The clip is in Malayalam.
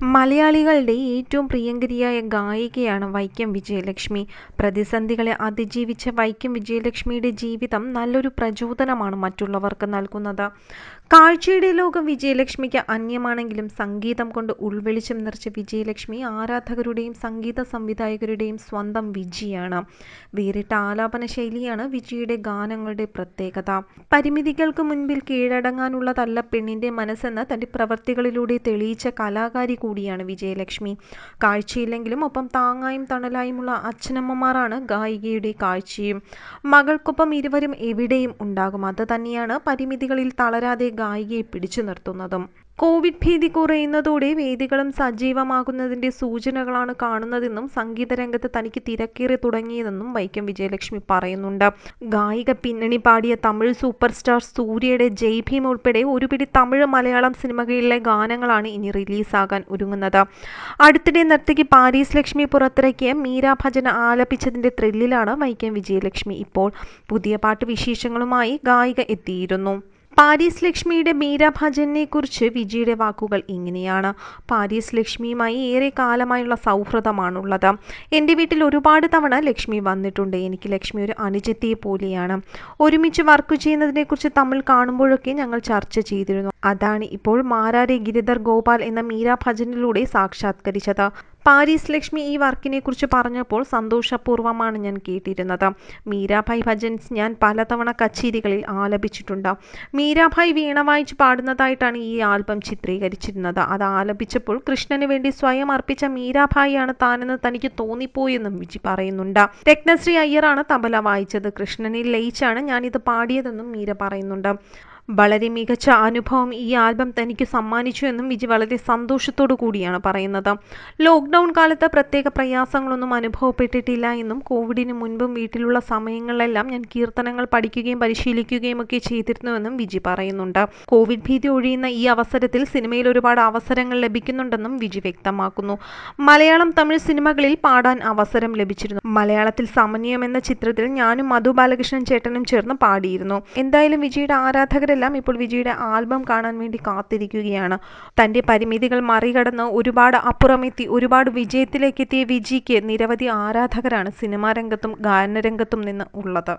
മലയാളികളുടെ ഏറ്റവും പ്രിയങ്കരിയായ ഗായികയാണ് വൈക്കം വിജയലക്ഷ്മി. പ്രതിസന്ധികളെ അതിജീവിച്ച വൈക്കം വിജയലക്ഷ്മിയുടെ ജീവിതം നല്ലൊരു പ്രചോദനമാണ് മറ്റുള്ളവർക്ക് നൽകുന്നത്. കാഴ്ചയുടെ ലോകം വിജയലക്ഷ്മിക്ക് അന്യമാണെങ്കിലും സംഗീതം കൊണ്ട് ഉൾവെളിച്ചം നിറച്ച വിജയലക്ഷ്മി ആരാധകരുടെയും സംഗീത സംവിധായകരുടെയും സ്വന്തം വിജിയാണ്. വേറിട്ട ആലാപന ശൈലിയാണ് വിജിയുടെ ഗാനങ്ങളുടെ പ്രത്യേകത. പരിമിതികൾക്ക് മുൻപിൽ കീഴടങ്ങാനുള്ളതല്ല പെണ്ണിന്റെ മനസ്സെന്ന് തന്റെ പ്രവൃത്തികളിലൂടെ തെളിയിച്ച കലാകാരി കൂടിയാണ് വിജയലക്ഷ്മി. കാഴ്ചയില്ലെങ്കിലും ഒപ്പം താങ്ങായും തണലായുമുള്ള അച്ഛനമ്മമാരാണ് ഗായികയുടെ കാഴ്ചയും. മകൾക്കൊപ്പം ഇരുവരും എവിടെയും ഉണ്ടാകും. അത് തന്നെയാണ് പരിമിതികളിൽ തളരാതെ ഗായികയെ പിടിച്ചു നിർത്തുന്നതും. കോവിഡ് ഭീതി കുറയുന്നതോടെ വേദികളും സജീവമാകുന്നതിന്റെ സൂചനകളാണ് കാണുന്നതെന്നും സംഗീതരംഗത്ത് തനിക്ക് തിരക്കേറി തുടങ്ങിയതെന്നും വൈക്കം വിജയലക്ഷ്മി പറയുന്നുണ്ട്. ഗായിക പിന്നണി പാടിയ തമിഴ് സൂപ്പർ സ്റ്റാർ സൂര്യയുടെ ജയ് ഭീം ഉൾപ്പെടെ ഒരുപിടി തമിഴ് മലയാളം സിനിമകളിലെ ഗാനങ്ങളാണ് ഇനി റിലീസാകാൻ ഒരുങ്ങുന്നത്. അടുത്തിടെ നർത്തകി പാരീസ് ലക്ഷ്മി പുറത്തിറക്കിയ മീര ഭജന ആലപിച്ചതിന്റെ ത്രില്ലിലാണ് വൈക്കം വിജയലക്ഷ്മി. ഇപ്പോൾ പുതിയ പാട്ട് വിശേഷങ്ങളുമായി ഗായിക എത്തിയിരുന്നു. പാരീസ് ലക്ഷ്മിയുടെ മീര ഭജനെ കുറിച്ച് വിജിയുടെ വാക്കുകൾ ഇങ്ങനെയാണ്. പാരീസ് ലക്ഷ്മിയുമായി ഏറെ കാലമായുള്ള സൗഹൃദമാണുള്ളത്. എൻ്റെ വീട്ടിൽ ഒരുപാട് തവണ ലക്ഷ്മി വന്നിട്ടുണ്ട്. എനിക്ക് ലക്ഷ്മി ഒരു അനുജത്തിയെ പോലെയാണ്. ഒരുമിച്ച് വർക്ക് ചെയ്യുന്നതിനെക്കുറിച്ച് തമ്മിൽ കാണുമ്പോഴൊക്കെ ഞങ്ങൾ ചർച്ച ചെയ്തിരുന്നു. അതാണ് ഇപ്പോൾ മാരാരെ ഗിരിധർ ഗോപാൽ എന്ന മീര ഭജനിലൂടെ സാക്ഷാത്കരിച്ചത്. പാരീസ് ലക്ഷ്മി ഈ വർക്കിനെ കുറിച്ച് പറഞ്ഞപ്പോൾ സന്തോഷപൂർവ്വമാണ് ഞാൻ കേട്ടിരുന്നത്. മീരാഭായ് ഭജൻസ് ഞാൻ പലതവണ കച്ചേരികളിൽ ആലപിച്ചിട്ടുണ്ട്. മീരാഭായ് വീണ വായിച്ച് പാടുന്നതായിട്ടാണ് ഈ ആൽബം ചിത്രീകരിച്ചിരുന്നത്. അത് ആലപിച്ചപ്പോൾ കൃഷ്ണന് വേണ്ടി സ്വയം അർപ്പിച്ച മീരാഭായിയാണ് താനെന്ന് തനിക്ക് തോന്നിപ്പോയെന്നും വിജി പറയുന്നുണ്ട്. രത്നശ്രീ അയ്യറാണ് തബല വായിച്ചത്. കൃഷ്ണനിൽ ലയിച്ചാണ് ഞാനിത് പാടിയതെന്നും മീര പറയുന്നുണ്ട്. വളരെ മികച്ച അനുഭവം ഈ ആൽബം തനിക്ക് സമ്മാനിച്ചു എന്നും വിജി വളരെ സന്തോഷത്തോടു കൂടിയാണ് പറയുന്നത്. ലോക്ക്ഡൗൺ കാലത്ത് പ്രത്യേക പ്രയാസങ്ങളൊന്നും അനുഭവപ്പെട്ടിട്ടില്ല എന്നും കോവിഡിന് മുൻപും വീട്ടിലുള്ള സമയങ്ങളിലെല്ലാം ഞാൻ കീർത്തനങ്ങൾ പഠിക്കുകയും പരിശീലിക്കുകയും ഒക്കെ ചെയ്തിരുന്നുവെന്നും വിജി പറയുന്നുണ്ട്. കോവിഡ് ഭീതി ഒഴിയുന്ന ഈ അവസരത്തിൽ സിനിമയിൽ ഒരുപാട് അവസരങ്ങൾ ലഭിക്കുന്നുണ്ടെന്നും വിജി വ്യക്തമാക്കുന്നു. മലയാളം തമിഴ് സിനിമകളിൽ പാടാൻ അവസരം ലഭിച്ചിരുന്നു. മലയാളത്തിൽ സമന്വയം എന്ന ചിത്രത്തിൽ ഞാനും മധു ബാലകൃഷ്ണൻ ചേട്ടനും ചേർന്ന് പാടിയിരുന്നു. എന്തായാലും വിജിയുടെ ആരാധകർ ഇപ്പോൾ വിജിയുടെ ആൽബം കാണാൻ വേണ്ടി കാത്തിരിക്കുകയാണ്. തന്റെ പരിമിതികൾ മറികടന്ന് ഒരുപാട് അപ്പുറമെത്തി ഒരുപാട് വിജയത്തിലേക്ക് എത്തിയ വിജിക്ക് നിരവധി ആരാധകരാണ് സിനിമാ രംഗത്തും ഗാനരംഗത്തും നിന്ന് ഉള്ളത്.